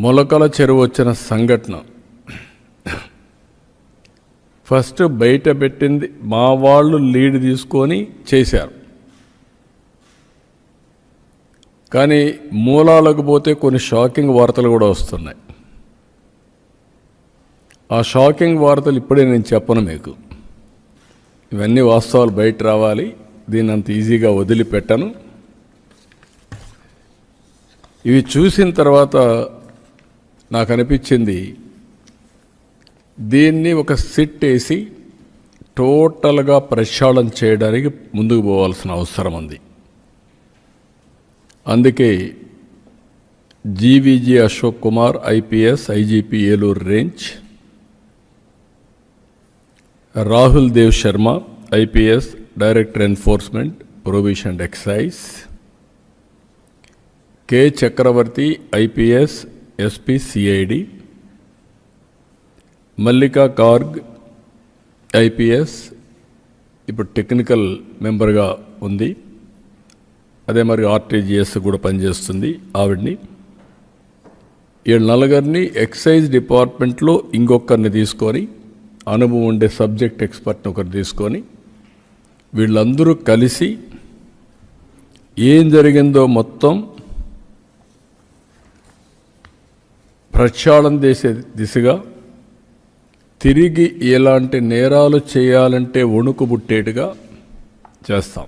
మొలకల చెరువు వచ్చిన సంఘటన ఫస్ట్ బయట పెట్టింది మా వాళ్ళు లీడ్ తీసుకొని చేశారు. కానీ మూలాలకు పోతే కొన్ని షాకింగ్ వార్తలు కూడా వస్తున్నాయి. ఆ షాకింగ్ వార్తలు ఇప్పుడే నేను చెప్పను మీకు. ఇవన్నీ వాస్తవాలు బయట రావాలి. దీన్ని అంత ఈజీగా వదిలిపెట్టను. ఇవి చూసిన తర్వాత నాకు అనిపించింది, దీన్ని ఒక సిట్ వేసి టోటల్గా ప్రక్షాళన చేయడానికి ముందుకు పోవాల్సిన అవసరం ఉంది. అందుకే GVG Ashok Kumar IPS IGP Eluru range, Rahul Dev Sharma IPS director enforcement provision and excise, K Chakravarthi IPS SP CID, Mallika Garg IPS ఇప్పుడు టెక్నికల్ మెంబర్గా ఉంది, అదే మరి ఆర్టీజీఎస్ కూడా పనిచేస్తుంది ఆవిడ్ని. ఈ నలుగురిని ఎక్సైజ్ డిపార్ట్మెంట్లో ఇంకొకరిని తీసుకొని, అనుభవం ఉండే సబ్జెక్ట్ ఎక్స్పర్ట్ని ఒకరు తీసుకొని, వీళ్ళందరూ కలిసి ఏం జరిగిందో మొత్తం ప్రక్షాళన చేసే దిశగా, తిరిగి ఎలాంటి నేరాలు చేయాలంటే వణుకు పుట్టేట్టుగా చేస్తాం.